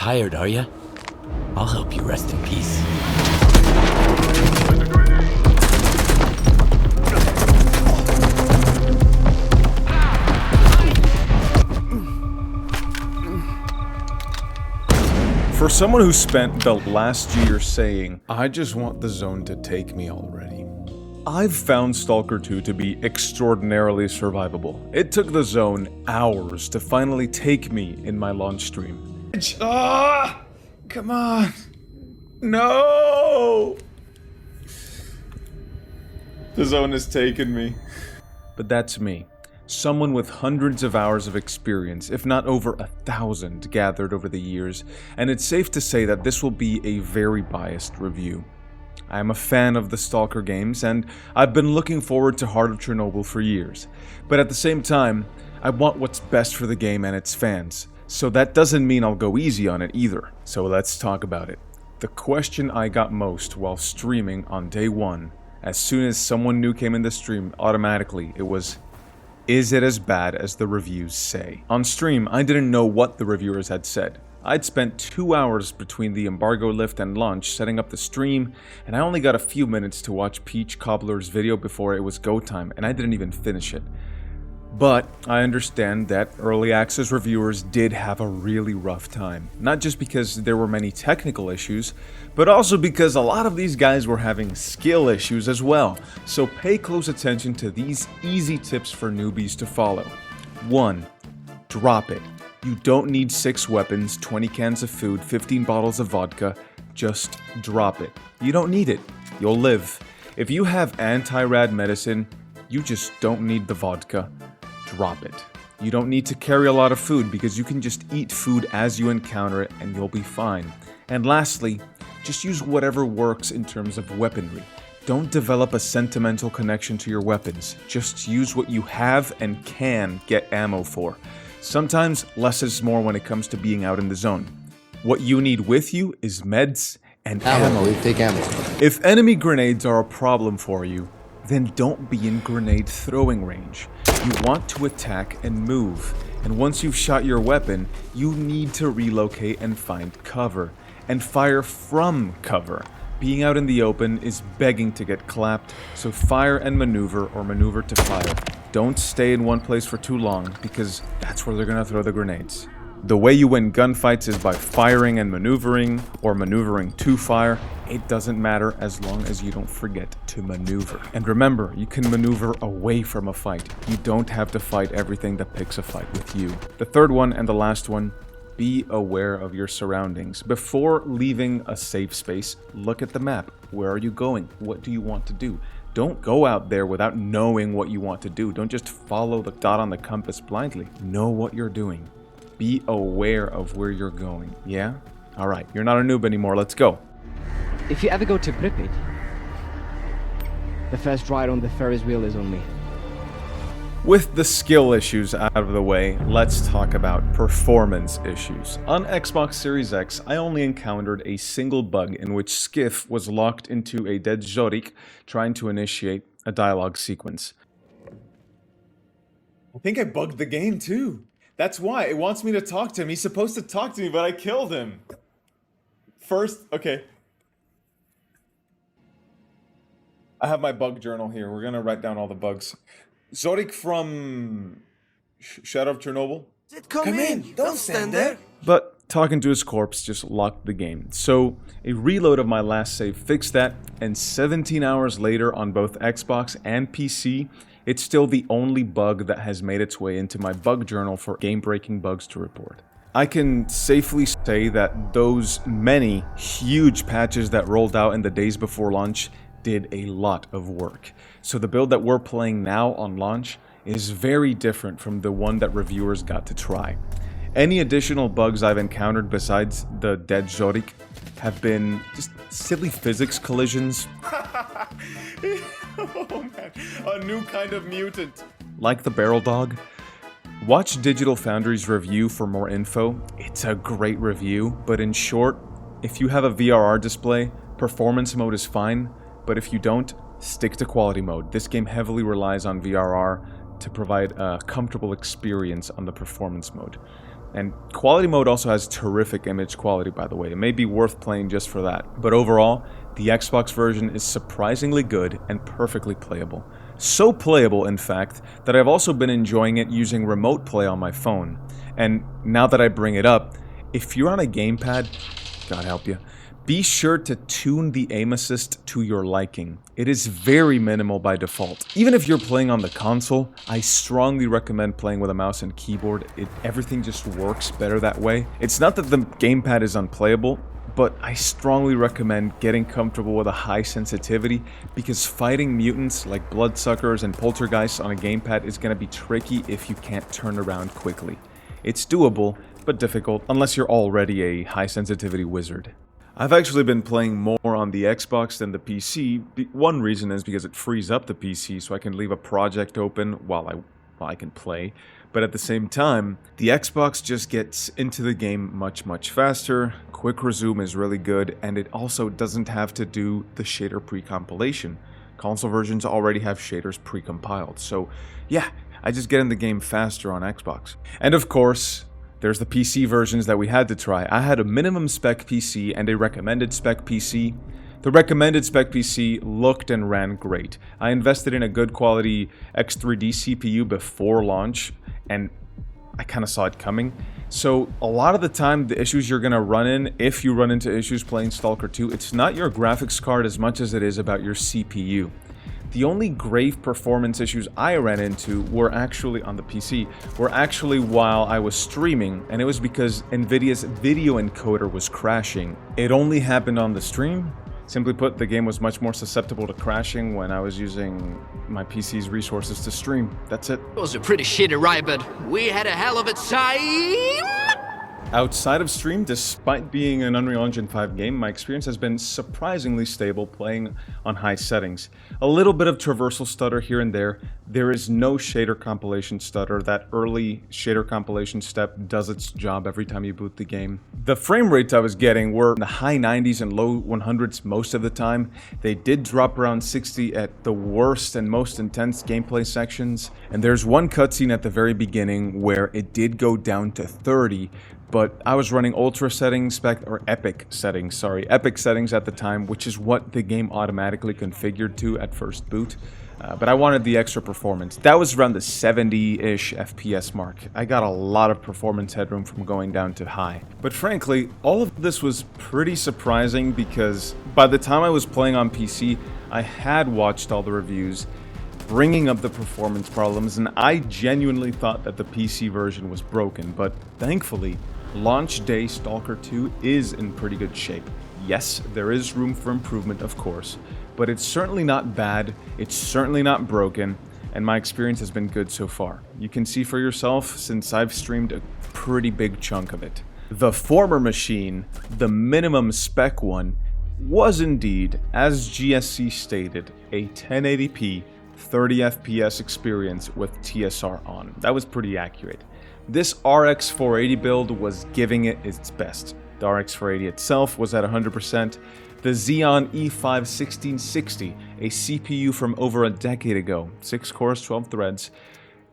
tired, are you? I'll help you rest in peace. For someone who spent the last year saying, I just want the zone to take me already, I've found Stalker 2 to be extraordinarily survivable. It took the zone hours to finally take me in my launch stream. Ah! Come on! No! The zone has taken me. But that's me. Someone with hundreds of hours of experience, if not over 1,000 gathered over the years, and it's safe to say that this will be a very biased review. I am a fan of the Stalker games, and I've been looking forward to Heart of Chornobyl for years. But at the same time, I want what's best for the game and its fans, so that doesn't mean I'll go easy on it either. So let's talk about it. The question I got most while streaming on day one, as soon as someone new came in the stream, automatically, it was, is it as bad as the reviews say? On stream, I didn't know what the reviewers had said. I'd spent 2 hours between the embargo lift and launch setting up the stream, and I only got a few minutes to watch Peach Cobbler's video before it was go time, and I didn't even finish it. But I understand that early access reviewers did have a really rough time, not just because there were many technical issues, but also because a lot of these guys were having skill issues as well, so pay close attention to these easy tips for newbies to follow. 1. Drop it. You don't need 6 weapons, 20 cans of food, 15 bottles of vodka, just drop it. You don't need it. You'll live. If you have anti-rad medicine, you just don't need the vodka. Drop it. You don't need to carry a lot of food because you can just eat food as you encounter it and you'll be fine. And lastly, just use whatever works in terms of weaponry. Don't develop a sentimental connection to your weapons. Just use what you have and can get ammo for. Sometimes less is more when it comes to being out in the zone. What you need with you is meds and ammo. Take ammo. If enemy grenades are a problem for you, then don't be in grenade throwing range. You want to attack and move, and once you've shot your weapon, you need to relocate and find cover, and fire from cover. Being out in the open is begging to get clapped, so fire and maneuver or maneuver to fire. Don't stay in one place for too long, because that's where they're gonna throw the grenades. The way you win gunfights is by firing and maneuvering, or maneuvering to fire. It doesn't matter as long as you don't forget to maneuver. And remember, you can maneuver away from a fight. You don't have to fight everything that picks a fight with you. The third one and the last one, be aware of your surroundings. Before leaving a safe space, look at the map. Where are you going? What do you want to do? Don't go out there without knowing what you want to do. Don't just follow the dot on the compass blindly. Know what you're doing. Be aware of where you're going, yeah? Alright, you're not a noob anymore, let's go. If you ever go to Pripyat, the first ride on the Ferris wheel is on me. With the skill issues out of the way, let's talk about performance issues. On Xbox Series X, I only encountered a single bug in which Skiff was locked into a dead Zorik trying to initiate a dialogue sequence. I think I bugged the game too. That's why, it wants me to talk to him. He's supposed to talk to me, but I killed him. First, okay. I have my bug journal here. We're gonna write down all the bugs. Zorik from Shadow of Chornobyl. Come in. Don't stand there. But talking to his corpse just locked the game. So a reload of my last save fixed that, and 17 hours later on both Xbox and PC, it's still the only bug that has made its way into my bug journal for game-breaking bugs to report. I can safely say that those many huge patches that rolled out in the days before launch did a lot of work. So the build that we're playing now on launch is very different from the one that reviewers got to try. Any additional bugs I've encountered besides the dead Zorik have been just silly physics collisions. Oh man, a new kind of mutant. Like the barrel dog. Watch Digital Foundry's review for more info. It's a great review, but in short, if you have a VRR display, performance mode is fine, but if you don't, stick to quality mode. This game heavily relies on VRR to provide a comfortable experience on the performance mode. And quality mode also has terrific image quality, by the way. It may be worth playing just for that. But overall, the Xbox version is surprisingly good and perfectly playable. So playable, in fact, that I've also been enjoying it using remote play on my phone. And now that I bring it up, if you're on a gamepad, God help you, be sure to tune the aim assist to your liking. It is very minimal by default. Even if you're playing on the console, I strongly recommend playing with a mouse and keyboard. Everything just works better that way. It's not that the gamepad is unplayable, but I strongly recommend getting comfortable with a high sensitivity because fighting mutants like bloodsuckers and poltergeists on a gamepad is going to be tricky if you can't turn around quickly. It's doable, but difficult unless you're already a high sensitivity wizard. I've actually been playing more on the Xbox than the PC. One reason is because it frees up the PC so I can leave a project open while I can play. But at the same time, the Xbox just gets into the game much faster. Quick resume is really good, and it also doesn't have to do the shader pre-compilation. Console versions already have shaders pre-compiled. So yeah, I just get in the game faster on Xbox. And of course, there's the PC versions that we had to try. I had a minimum spec PC and a recommended spec PC. The recommended spec PC looked and ran great. I invested in a good quality X3D CPU before launch, and I kind of saw it coming. So a lot of the time, the issues you're going to run in, if you run into issues playing Stalker 2, it's not your graphics card as much as it is about your CPU. The only grave performance issues I ran into were actually on the PC, were actually while I was streaming, and it was because Nvidia's video encoder was crashing. It only happened on the stream. Simply put, the game was much more susceptible to crashing when I was using my PC's resources to stream. That's it. It was a pretty shitty ride, but we had a hell of a time! Outside of stream, despite being an Unreal Engine 5 game, my experience has been surprisingly stable playing on high settings. A little bit of traversal stutter here and there. There is no shader compilation stutter. That early shader compilation step does its job every time you boot the game. The frame rates I was getting were in the high 90s and low 100s most of the time. They did drop around 60 at the worst and most intense gameplay sections. And there's one cutscene at the very beginning where it did go down to 30, but I was running ultra settings, epic settings at the time, which is what the game automatically configured to at first boot. But I wanted the extra performance. That was around the 70-ish FPS mark. I got a lot of performance headroom from going down to high. But frankly, all of this was pretty surprising because by the time I was playing on PC, I had watched all the reviews bringing up the performance problems, and I genuinely thought that the PC version was broken, but thankfully, launch day Stalker 2 is in pretty good shape. Yes, there is room for improvement, of course, but it's certainly not bad, it's certainly not broken, and my experience has been good so far. You can see for yourself since I've streamed a pretty big chunk of it. The former machine, the minimum spec one, was indeed, as GSC stated, a 1080p 30 FPS experience with TSR on. That was pretty accurate. This RX 480 build was giving it its best. The RX 480 itself was at 100%. The Xeon E5 1660, a CPU from over a decade ago, 6 cores, 12 threads,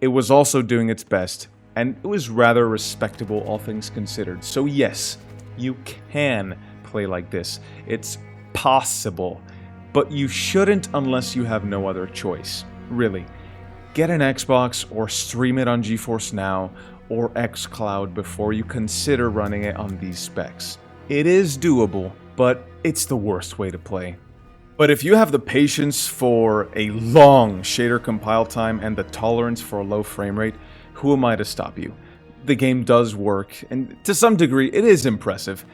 it was also doing its best, and it was rather respectable all things considered. So yes, you can play like this. It's possible, but you shouldn't unless you have no other choice. Really. Get an Xbox or stream it on GeForce Now or xCloud before you consider running it on these specs. It is doable, but it's the worst way to play. But if you have the patience for a long shader compile time and the tolerance for a low frame rate, who am I to stop you? The game does work, and to some degree it is impressive,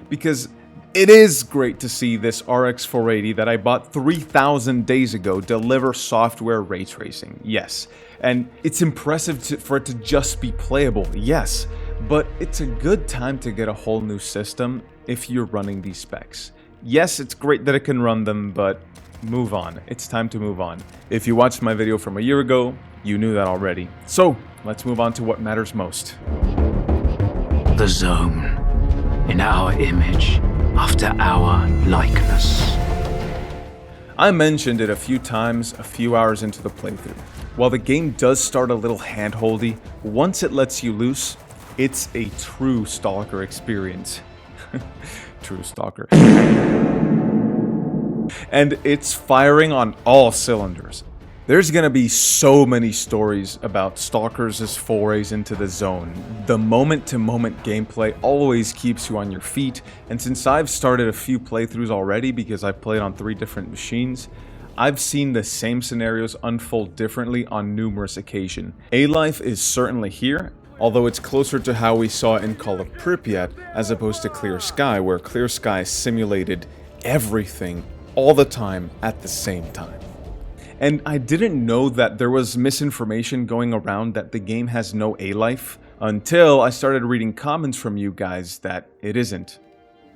because it is great to see this RX 480 that I bought 3,000 days ago deliver software ray tracing, yes. And it's impressive for it to just be playable, yes. But it's a good time to get a whole new system if you're running these specs. Yes, it's great that it can run them, but move on. It's time to move on. If you watched my video from a year ago, you knew that already. So, let's move on to what matters most. The zone. In our image. After our likeness. I mentioned it a few times a few hours into the playthrough. While the game does start a little hand-holdy, once it lets you loose, It's a true Stalker experience. True Stalker. And it's firing on all cylinders. There's gonna be so many stories about Stalkers' forays into the zone. The moment-to-moment gameplay always keeps you on your feet, and since I've started a few playthroughs already because I've played on 3 different machines, I've seen the same scenarios unfold differently on numerous occasions. A-Life is certainly here, although it's closer to how we saw in Call of Pripyat as opposed to Clear Sky, where Clear Sky simulated everything all the time at the same time. And I didn't know that there was misinformation going around that the game has no A-Life until I started reading comments from you guys that it isn't.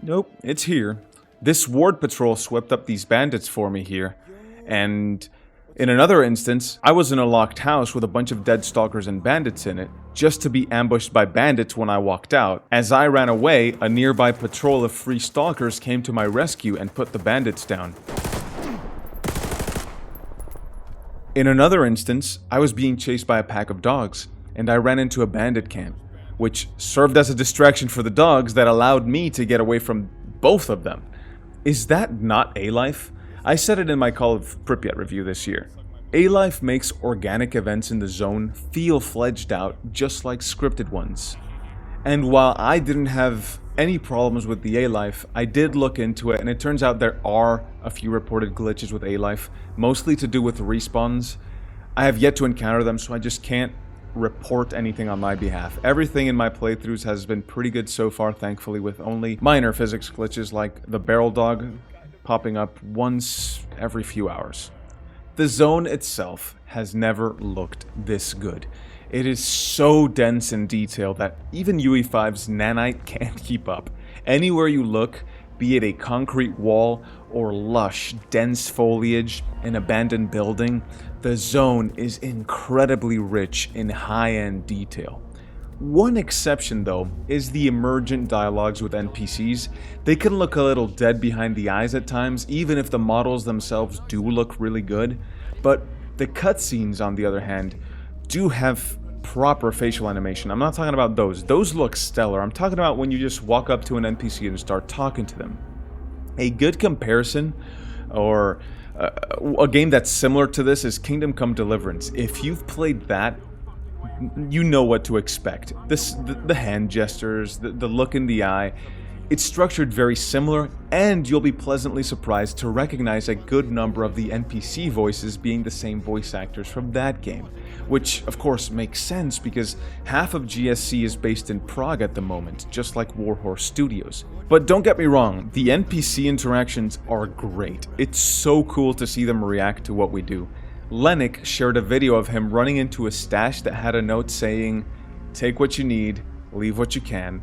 Nope, it's here. This ward patrol swept up these bandits for me here, and in another instance, I was in a locked house with a bunch of dead stalkers and bandits in it, just to be ambushed by bandits when I walked out. As I ran away, a nearby patrol of free stalkers came to my rescue and put the bandits down. In another instance, I was being chased by a pack of dogs, and I ran into a bandit camp, which served as a distraction for the dogs that allowed me to get away from both of them. Is that not A-Life? I said it in my Call of Pripyat review this year. A-Life makes organic events in the zone feel fledged out just like scripted ones. And while I didn't have any problems with the A-Life, I did look into it, and it turns out there are a few reported glitches with A-Life, mostly to do with respawns. I have yet to encounter them, so I just can't report anything on my behalf. Everything in my playthroughs has been pretty good so far, thankfully, with only minor physics glitches like the barrel dog popping up once every few hours. The zone itself has never looked this good. It is so dense in detail that even UE5's nanite can't keep up. Anywhere you look, be it a concrete wall or lush, dense foliage, an abandoned building, the zone is incredibly rich in high-end detail. One exception, though, is the emergent dialogues with NPCs. They can look a little dead behind the eyes at times, even if the models themselves do look really good. But the cutscenes, on the other hand, do have proper facial animation. I'm not talking about those. Those look stellar. I'm talking about when you just walk up to an NPC and start talking to them. A good comparison, or a game that's similar to this, is Kingdom Come Deliverance. If you've played that, you know what to expect. The hand gestures, the look in the eye. It's structured very similar, and you'll be pleasantly surprised to recognize a good number of the NPC voices being the same voice actors from that game. Which, of course, makes sense because half of GSC is based in Prague at the moment, just like Warhorse Studios. But don't get me wrong, the NPC interactions are great. It's so cool to see them react to what we do. Lennox shared a video of him running into a stash that had a note saying, "Take what you need, leave what you can."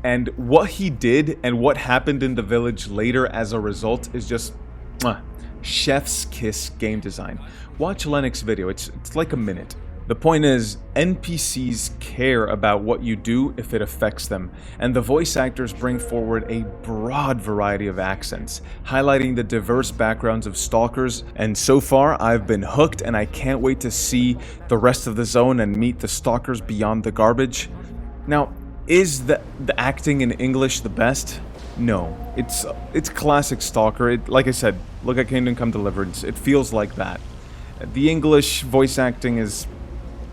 And what he did and what happened in the village later as a result is just chef's kiss game design. Watch Lennox's video, it's like a minute. The point is, NPCs care about what you do if it affects them, and the voice actors bring forward a broad variety of accents, highlighting the diverse backgrounds of stalkers, and so far I've been hooked and I can't wait to see the rest of the zone and meet the stalkers beyond the garbage. Now, is the acting in English the best? No. It's classic Stalker. Like I said, look at Kingdom Come Deliverance. It feels like that. The English voice acting is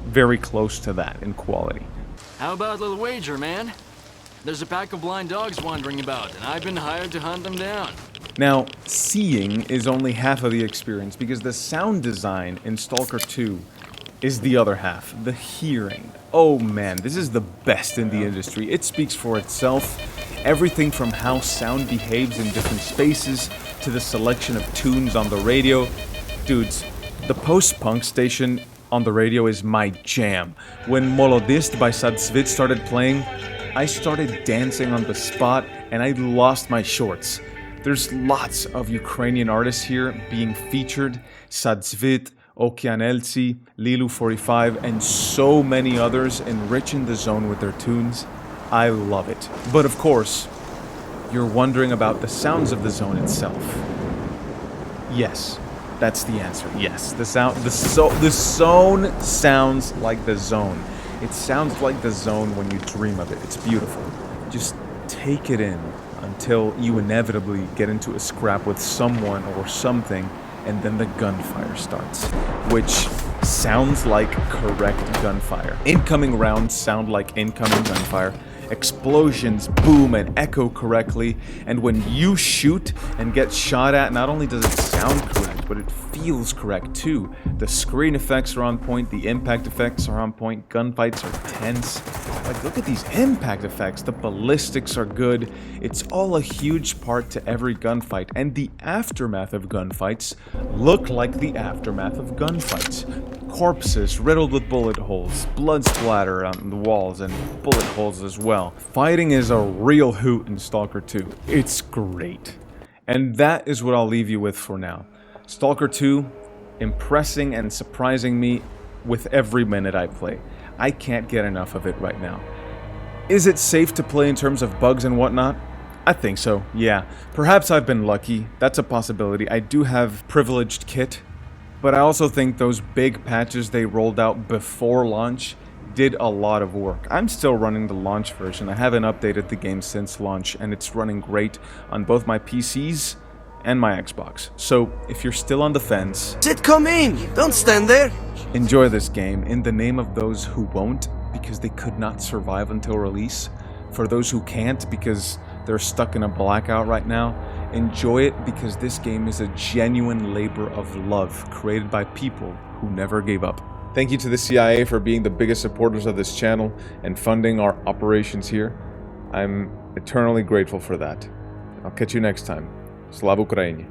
very close to that in quality. How about a little wager, man? There's a pack of blind dogs wandering about, and I've been hired to hunt them down. Now, seeing is only half of the experience because the sound design in Stalker 2 is the other half, the hearing. Oh man, this is the best in the industry. It speaks for itself. Everything from how sound behaves in different spaces to the selection of tunes on the radio. Dudes, the post-punk station on the radio is my jam. When Molodist by Sadzvit started playing, I started dancing on the spot and I lost my shorts. There's lots of Ukrainian artists here being featured. Sadzvit, Okeaneltsi, Lilu45, and so many others enriching the zone with their tunes. I love it. But of course, you're wondering about the sounds of the zone itself. Yes, that's the answer. Yes, the zone sounds like the zone. It sounds like the zone when you dream of it. It's beautiful. Just take it in until you inevitably get into a scrap with someone or something, and then the gunfire starts, which sounds like correct gunfire. Incoming rounds sound like incoming gunfire. Explosions boom and echo correctly, and when you shoot and get shot at, not only does it sound correct, but it feels correct too. The screen effects are on point, the impact effects are on point, gunfights are tense. Like, look at these impact effects, the ballistics are good. It's all a huge part to every gunfight, and the aftermath of gunfights look like the aftermath of gunfights. Corpses riddled with bullet holes, blood splatter on the walls, and bullet holes as well. Fighting is a real hoot in Stalker 2. It's great. And that is what I'll leave you with for now. Stalker 2, impressing and surprising me with every minute I play. I can't get enough of it right now. Is it safe to play in terms of bugs and whatnot? I think so, yeah. Perhaps I've been lucky. That's a possibility. I do have privileged kit. But I also think those big patches they rolled out before launch did a lot of work. I'm still running the launch version. I haven't updated the game since launch, and it's running great on both my PCs and my Xbox. So if you're still on the fence, Come in, don't stand there. enjoy this game in the name of those who won't because they could not survive until release. For those who can't because they're stuck in a blackout right now, enjoy it because this game is a genuine labor of love created by people who never gave up. Thank you to the CIA for being the biggest supporters of this channel and funding our operations here. I'm eternally grateful for that. I'll catch you next time. Slava Ukraini.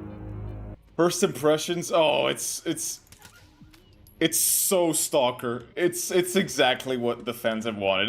First impressions? Oh, it's so Stalker. It's exactly what the fans have wanted.